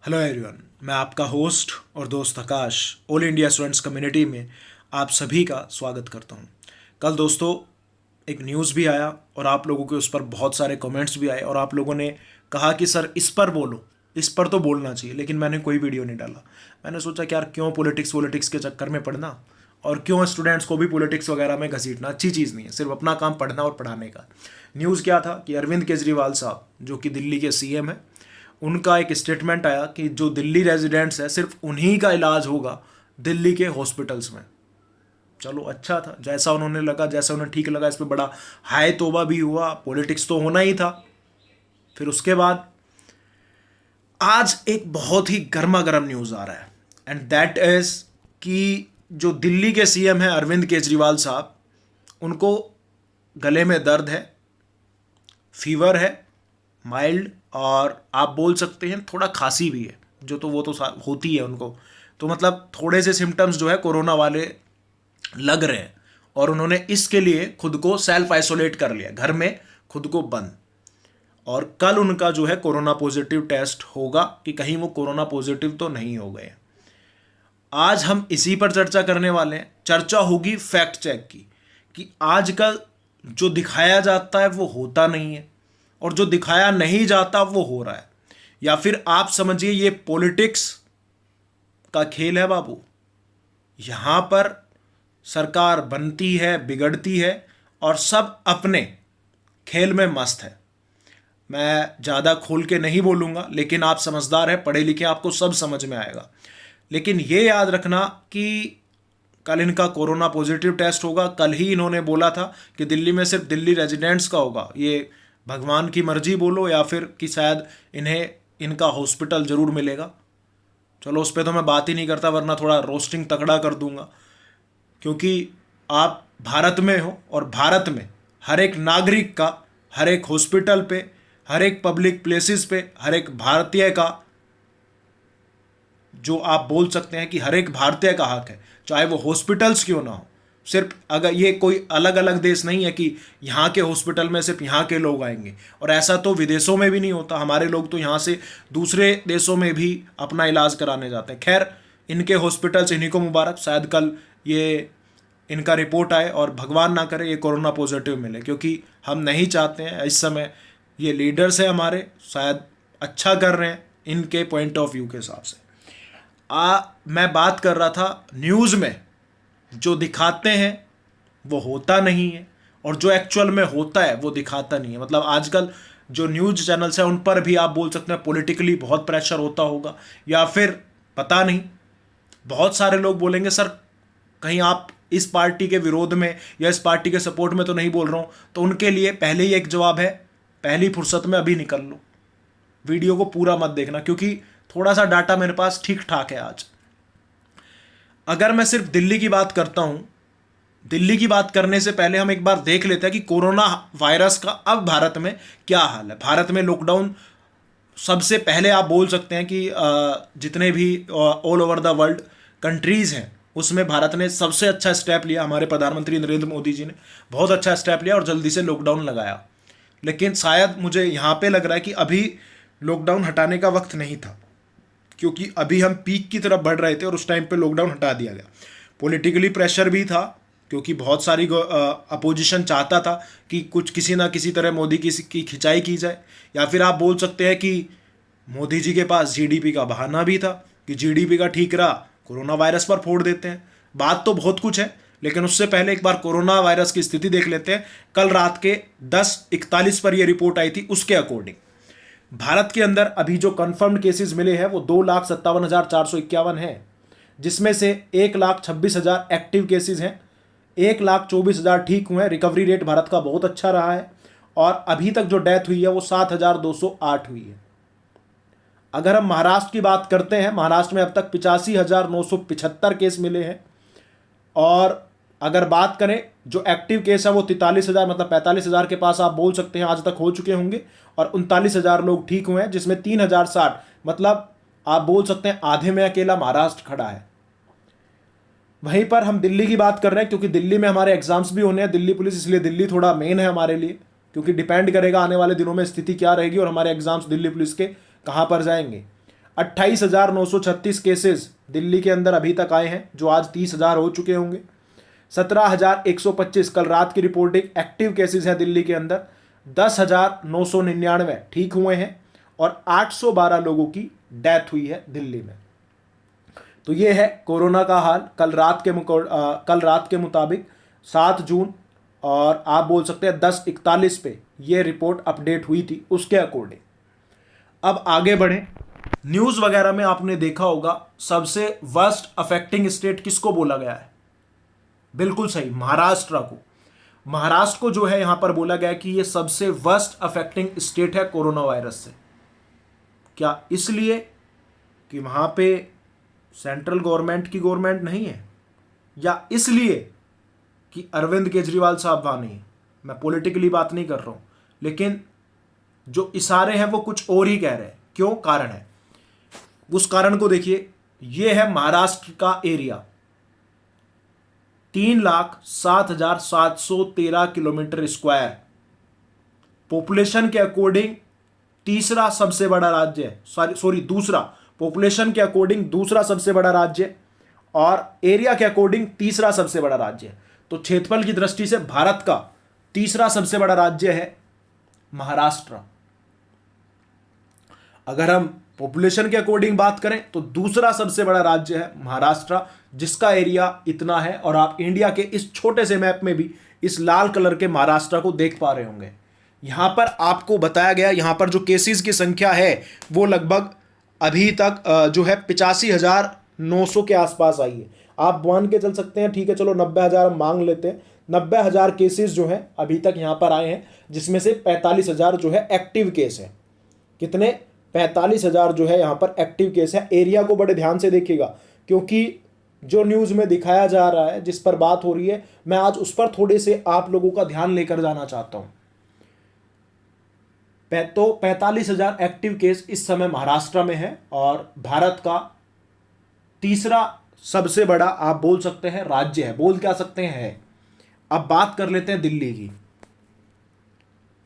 Hello everyone, मैं आपका host और दोस्त आकाश ऑल इंडिया स्टूडेंट्स कम्युनिटी में आप सभी का स्वागत करता हूं। कल दोस्तों एक न्यूज़ भी आया और आप लोगों के उस पर बहुत सारे कमेंट्स भी आए और आप लोगों ने कहा कि सर इस पर बोलो, इस पर तो बोलना चाहिए, लेकिन मैंने कोई वीडियो नहीं डाला। मैंने सोचा कि यार क्यों पॉलिटिक्स के चक्कर में पढ़ना और क्यों स्टूडेंट्स को भी पॉलिटिक्स वगैरह में घसीटना, अच्छी चीज़ नहीं है। सिर्फ अपना काम पढ़ना और पढ़ाने का। न्यूज़ क्या था कि अरविंद केजरीवाल साहब जो कि दिल्ली के सीएम हैं, उनका एक स्टेटमेंट आया कि जो दिल्ली रेजिडेंट्स है सिर्फ उन्हीं का इलाज होगा दिल्ली के हॉस्पिटल्स में। चलो अच्छा था, जैसा उन्होंने लगा, जैसा उन्हें ठीक लगा। इस पर बड़ा हाय तौबा भी हुआ, पॉलिटिक्स तो होना ही था। फिर उसके बाद आज एक बहुत ही गर्मा गर्म न्यूज़ आ रहा है एंड दैट इज कि जो दिल्ली के सीएम हैं अरविंद केजरीवाल साहब, उनको गले में दर्द है, फीवर है माइल्ड, और आप बोल सकते हैं थोड़ा खांसी भी है, जो तो वो तो होती है उनको। तो मतलब थोड़े से सिम्टम्स जो है कोरोना वाले लग रहे हैं और उन्होंने इसके लिए खुद को सेल्फ आइसोलेट कर लिया, घर में खुद को बंद। और कल उनका जो है कोरोना पॉजिटिव टेस्ट होगा कि कहीं वो कोरोना पॉजिटिव तो नहीं हो गए। आज हम इसी पर चर्चा करने वाले हैं। चर्चा होगी फैक्ट चेक की कि आजकल जो दिखाया जाता है वो होता नहीं है और जो दिखाया नहीं जाता वो हो रहा है, या फिर आप समझिए ये पॉलिटिक्स का खेल है बाबू। यहां पर सरकार बनती है, बिगड़ती है और सब अपने खेल में मस्त है। मैं ज़्यादा खोल के नहीं बोलूँगा, लेकिन आप समझदार हैं, पढ़े लिखे, आपको सब समझ में आएगा। लेकिन ये याद रखना कि कल इनका कोरोना पॉजिटिव टेस्ट होगा। कल ही इन्होंने बोला था कि दिल्ली में सिर्फ दिल्ली रेजिडेंट्स का होगा। ये भगवान की मर्जी बोलो या फिर कि शायद इन्हें इनका हॉस्पिटल ज़रूर मिलेगा। चलो उस पर तो मैं बात ही नहीं करता, वरना थोड़ा रोस्टिंग तगड़ा कर दूंगा। क्योंकि आप भारत में हो और भारत में हर एक नागरिक का, हर एक हॉस्पिटल पे, हर एक पब्लिक प्लेसेस पे, हर एक भारतीय का, जो आप बोल सकते हैं कि हर एक भारतीय का हक है, चाहे वो हॉस्पिटल्स क्यों ना हो। सिर्फ अगर ये कोई अलग अलग देश नहीं है कि यहाँ के हॉस्पिटल में सिर्फ यहाँ के लोग आएंगे, और ऐसा तो विदेशों में भी नहीं होता। हमारे लोग तो यहाँ से दूसरे देशों में भी अपना इलाज कराने जाते हैं। खैर, इनके हॉस्पिटल्स इन्हीं को मुबारक। शायद कल ये इनका रिपोर्ट आए और भगवान ना करे ये कोरोना पॉजिटिव मिले, क्योंकि हम नहीं चाहते हैं। इस समय ये लीडर्स हैं हमारे, शायद अच्छा कर रहे हैं इनके पॉइंट ऑफ व्यू के हिसाब से। मैं बात कर रहा था न्यूज़ में जो दिखाते हैं वो होता नहीं है और जो एक्चुअल में होता है वो दिखाता नहीं है। मतलब आजकल जो न्यूज़ चैनल्स हैं उन पर भी आप बोल सकते हैं पॉलिटिकली बहुत प्रेशर होता होगा, या फिर पता नहीं, बहुत सारे लोग बोलेंगे सर कहीं आप इस पार्टी के विरोध में या इस पार्टी के सपोर्ट में तो नहीं बोल रहा हूँ। तो उनके लिए पहले ही एक जवाब है, पहली फुर्सत में अभी निकल लो। वीडियो को पूरा मत देखना, क्योंकि थोड़ा सा डाटा मेरे पास ठीक ठाक है आज। अगर मैं सिर्फ दिल्ली की बात करता हूं, दिल्ली की बात करने से पहले हम एक बार देख लेते हैं कि कोरोना वायरस का अब भारत में क्या हाल है। भारत में लॉकडाउन सबसे पहले आप बोल सकते हैं कि जितने भी all over the world countries हैं उसमें भारत ने सबसे अच्छा स्टेप लिया। हमारे प्रधानमंत्री नरेंद्र मोदी जी ने बहुत अच्छा स्टेप लिया और जल्दी से लॉकडाउन लगाया। लेकिन शायद मुझे यहाँ पे लग रहा है कि अभी लॉकडाउन हटाने का वक्त नहीं था, क्योंकि अभी हम पीक की तरफ बढ़ रहे थे और उस टाइम पे लॉकडाउन हटा दिया गया। पॉलिटिकली प्रेशर भी था, क्योंकि बहुत सारी अपोजिशन चाहता था कि कुछ किसी ना किसी तरह मोदी की खिंचाई की जाए, या फिर आप बोल सकते हैं कि मोदी जी के पास जीडीपी का बहाना भी था कि जीडीपी का ठीक रहा, कोरोना वायरस पर फोड़ देते हैं। बात तो बहुत कुछ है, लेकिन उससे पहले एक बार कोरोना वायरस की स्थिति देख लेते हैं। कल रात के 10:41 पर यह रिपोर्ट आई थी, उसके अकॉर्डिंग भारत के अंदर अभी जो कंफर्म्ड केसेस मिले हैं वो 2,57,451 हैं, जिसमें से 1,26,000 एक्टिव केसेस हैं, 1,24,000 ठीक हुए हैं। रिकवरी रेट भारत का बहुत अच्छा रहा है और अभी तक जो डेथ हुई है वो 7,208 हुई है। अगर हम महाराष्ट्र की बात करते हैं, महाराष्ट्र में अब तक 85,975 केस मिले हैं, और अगर बात करें जो एक्टिव केस है वो 43,000, मतलब 45,000 के पास आप बोल सकते हैं आज तक हो चुके होंगे, और 39,000 लोग ठीक हुए हैं, जिसमें 3,060, मतलब आप बोल सकते हैं आधे में अकेला महाराष्ट्र खड़ा है। वहीं पर हम दिल्ली की बात कर रहे हैं, क्योंकि दिल्ली में हमारे एग्जाम्स भी होने हैं, दिल्ली पुलिस, इसलिए दिल्ली थोड़ा मेन है हमारे लिए, क्योंकि डिपेंड करेगा आने वाले दिनों में स्थिति क्या रहेगी और हमारे एग्जाम्स दिल्ली पुलिस के कहाँ पर जाएंगे। 28,936 केसेस दिल्ली के अंदर अभी तक आए हैं, जो आज 30,000 हो चुके होंगे। 17,125 कल रात की रिपोर्टिंग एक्टिव केसेस है दिल्ली के अंदर। 10,999 ठीक हुए हैं और 812 लोगों की डेथ हुई है दिल्ली में। तो ये है कोरोना का हाल कल रात के मुताबिक 7 जून, और आप बोल सकते हैं 10:41 पे ये रिपोर्ट अपडेट हुई थी उसके अकॉर्डिंग। अब आगे बढ़ें। न्यूज़ वगैरह में आपने देखा होगा सबसे वर्स्ट अफेक्टिंग स्टेट किसको बोला गया है? बिल्कुल सही, महाराष्ट्र को। महाराष्ट्र को जो है यहां पर बोला गया कि ये सबसे वर्स्ट अफेक्टिंग स्टेट है कोरोना वायरस से। क्या इसलिए कि वहां पे सेंट्रल गवर्नमेंट की गवर्नमेंट नहीं है, या इसलिए कि अरविंद केजरीवाल साहब वहां नहीं है? मैं पॉलिटिकली बात नहीं कर रहा हूं, लेकिन जो इशारे हैं वो कुछ और ही कह रहे हैं। क्यों? कारण है। उस कारण को देखिए। यह है महाराष्ट्र का एरिया, 3,07,713 किलोमीटर स्क्वायर। पॉपुलेशन के अकॉर्डिंग तीसरा सबसे बड़ा राज्य है, दूसरा, पॉपुलेशन के अकॉर्डिंग दूसरा सबसे बड़ा राज्य, और एरिया के अकॉर्डिंग तीसरा सबसे बड़ा राज्य है। तो क्षेत्रफल की दृष्टि से भारत का तीसरा सबसे बड़ा राज्य है महाराष्ट्र। अगर हम पॉपुलेशन के अकॉर्डिंग बात करें तो दूसरा सबसे बड़ा राज्य है महाराष्ट्र, जिसका एरिया इतना है। और आप इंडिया के इस छोटे से मैप में भी इस लाल कलर के महाराष्ट्र को देख पा रहे होंगे। यहां पर आपको बताया गया, यहां पर जो केसेस की संख्या है वो लगभग अभी तक जो है 85,900 के आसपास आई है। आप मान के चल सकते हैं, ठीक है चलो 90,000 हम मांग लेते हैं, 90,000 केसेस जो है अभी तक यहां पर आए हैं, जिसमें से 45,000 जो है एक्टिव केस है। कितने? 45,000 जो है यहां पर एक्टिव केस है। एरिया को बड़े ध्यान से देखिएगा, क्योंकि जो न्यूज में दिखाया जा रहा है, जिस पर बात हो रही है, मैं आज उस पर थोड़े से आप लोगों का ध्यान लेकर जाना चाहता हूं। तो 45,000 एक्टिव केस इस समय महाराष्ट्र में है, और भारत का तीसरा सबसे बड़ा आप बोल सकते हैं राज्य है, बोल क्या सकते हैं। अब बात कर लेते हैं दिल्ली की।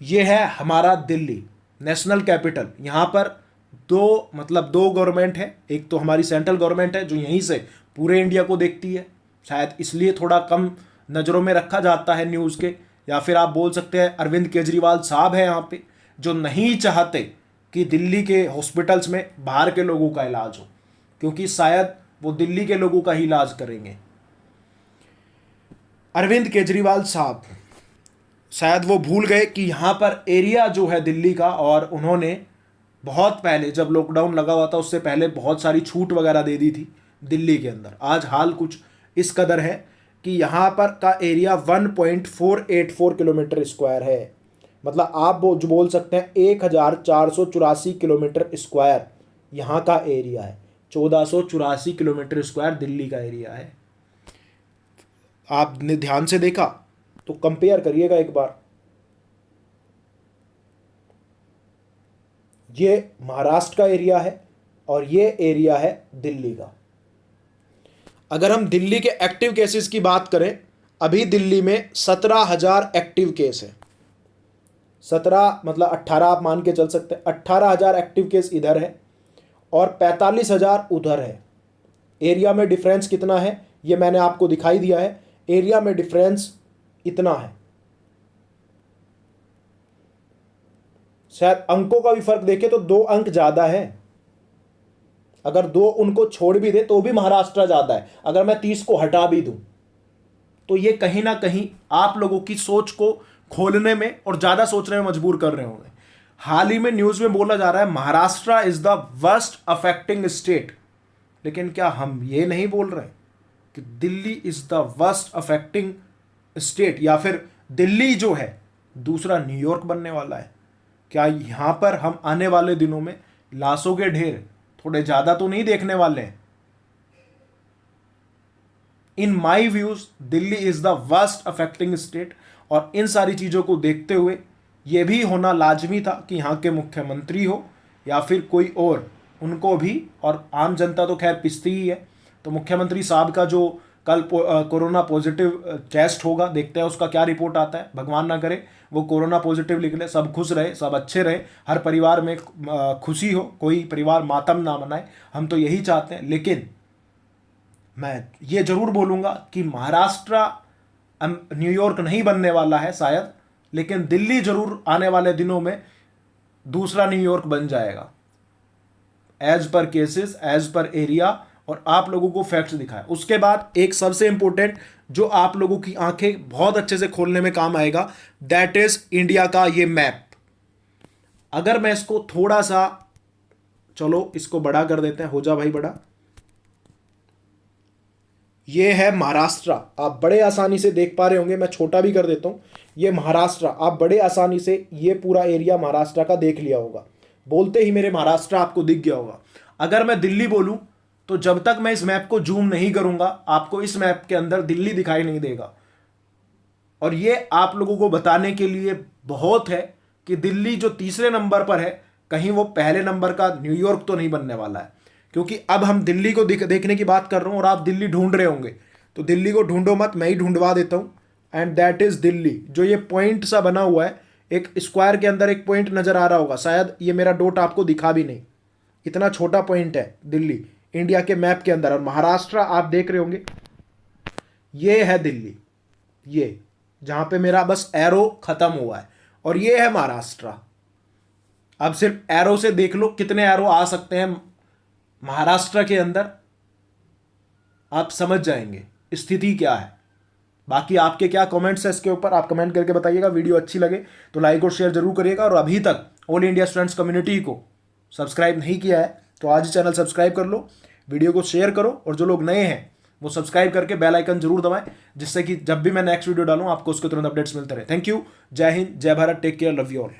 यह है हमारा दिल्ली, नेशनल कैपिटल। यहां पर दो गवर्नमेंट है। एक तो हमारी सेंट्रल गवर्नमेंट है जो यहीं से पूरे इंडिया को देखती है, शायद इसलिए थोड़ा कम नज़रों में रखा जाता है न्यूज़ के। या फिर आप बोल सकते हैं अरविंद केजरीवाल साहब है यहाँ पे, जो नहीं चाहते कि दिल्ली के हॉस्पिटल्स में बाहर के लोगों का इलाज हो, क्योंकि शायद वो दिल्ली के लोगों का ही इलाज करेंगे। अरविंद केजरीवाल साहब शायद वो भूल गए कि यहाँ पर एरिया जो है दिल्ली का, और उन्होंने बहुत पहले जब लॉकडाउन लगा हुआ था उससे पहले बहुत सारी छूट वगैरह दे दी थी दिल्ली के अंदर। आज हाल कुछ इस कदर है कि यहाँ पर का एरिया 1.484 किलोमीटर स्क्वायर है। मतलब आप जो बोल सकते हैं 1,484 किलोमीटर स्क्वायर यहाँ का एरिया है। 1,484 किलोमीटर स्क्वायर दिल्ली का एरिया है। आपने ध्यान से देखा तो कंपेयर करिएगा एक बार। ये महाराष्ट्र का एरिया है और ये एरिया है दिल्ली का। अगर हम दिल्ली के एक्टिव केसेस की बात करें, अभी दिल्ली में 17,000 एक्टिव केस है। 17 मतलब 18 आप मान के चल सकते हैं। 18,000 एक्टिव केस इधर है और 45,000 उधर है। एरिया में डिफरेंस कितना है ये मैंने आपको दिखाई दिया है। एरिया में डिफरेंस इतना है। शायद अंकों का भी फर्क देखें तो 2 अंक ज्यादा है। अगर 2 उनको छोड़ भी दे तो भी महाराष्ट्र ज्यादा है। अगर मैं 30 को हटा भी दूं तो ये कहीं ना कहीं आप लोगों की सोच को खोलने में और ज्यादा सोचने में मजबूर कर रहे होंगे। हाल ही में न्यूज में बोला जा रहा है Maharashtra is the worst affecting state, लेकिन क्या हम ये नहीं बोल रहे कि Delhi is the worst affecting state, या फिर दिल्ली जो है दूसरा न्यूयॉर्क बनने वाला है? क्या यहां पर हम आने वाले दिनों में लाशों के ढेर थोड़े ज्यादा तो नहीं देखने वाले हैं? In my views Delhi is the worst affecting state, और इन सारी चीजों को देखते हुए यह भी होना लाजमी था कि यहाँ के मुख्यमंत्री हो या फिर कोई और, उनको भी, और आम जनता तो खैर पिसती ही है, तो मुख्यमंत्री साहब का जो कल कोरोना पॉजिटिव टेस्ट होगा, देखते हैं उसका क्या रिपोर्ट आता है। भगवान ना करे वो कोरोना पॉजिटिव निकले, सब खुश रहे, सब अच्छे रहे, हर परिवार में खुशी हो, कोई परिवार मातम ना मनाए, हम तो यही चाहते हैं। लेकिन मैं ये जरूर बोलूँगा कि महाराष्ट्र न्यूयॉर्क नहीं बनने वाला है शायद, लेकिन दिल्ली जरूर आने वाले दिनों में दूसरा न्यूयॉर्क बन जाएगा, as per cases, as per area, और आप लोगों को फैक्ट्स दिखाए। उसके बाद एक सबसे इंपॉर्टेंट जो आप लोगों की आंखें बहुत अच्छे से खोलने में काम आएगा, दैट इज इंडिया का ये मैप। अगर मैं इसको थोड़ा सा, चलो इसको बड़ा कर देते हैं, हो जा भाई बड़ा। ये है महाराष्ट्र, आप बड़े आसानी से देख पा रहे होंगे, मैं छोटा भी कर देता हूं। ये महाराष्ट्र, आप बड़े आसानी से ये पूरा एरिया महाराष्ट्र का देख लिया होगा, बोलते ही मेरे महाराष्ट्र आपको दिख गया होगा। अगर मैं दिल्ली बोलूं तो जब तक मैं इस मैप को जूम नहीं करूंगा आपको इस मैप के अंदर दिल्ली दिखाई नहीं देगा। और ये आप लोगों को बताने के लिए बहुत है कि दिल्ली जो तीसरे नंबर पर है, कहीं वो पहले नंबर का न्यूयॉर्क तो नहीं बनने वाला है। क्योंकि अब हम दिल्ली को देखने की बात कर रहा हूं और आप दिल्ली ढूंढ रहे होंगे, तो दिल्ली को ढूंढो मत, मैं ही ढूंढवा देता हूं। And that is Delhi. जो ये पॉइंट सा बना हुआ है, एक स्क्वायर के अंदर एक पॉइंट नजर आ रहा होगा, शायद ये मेरा डॉट आपको दिखा भी नहीं, इतना छोटा पॉइंट है दिल्ली इंडिया के मैप के अंदर। और महाराष्ट्र आप देख रहे होंगे, ये है दिल्ली, ये जहां पे मेरा बस एरो खत्म हुआ है, और ये है महाराष्ट्र। अब सिर्फ एरो से देख लो कितने एरो आ सकते हैं महाराष्ट्र के अंदर, आप समझ जाएंगे स्थिति क्या है। बाकी आपके क्या कमेंट्स है इसके ऊपर, आप कमेंट करके बताइएगा। वीडियो अच्छी लगे तो लाइक और शेयर जरूर करिएगा, और अभी तक ऑल इंडिया स्टूडेंट्स कम्युनिटी को सब्सक्राइब नहीं किया है तो आज ही चैनल सब्सक्राइब कर लो, वीडियो को शेयर करो, और जो लोग नए हैं वो सब्सक्राइब करके बेल आइकन जरूर दबाएं, जिससे कि जब भी मैं नेक्स्ट वीडियो डालूं आपको उसके तुरंत अपडेट्स मिलते रहे। थैंक यू, जय हिंद, जय Bharat, take care, love you all.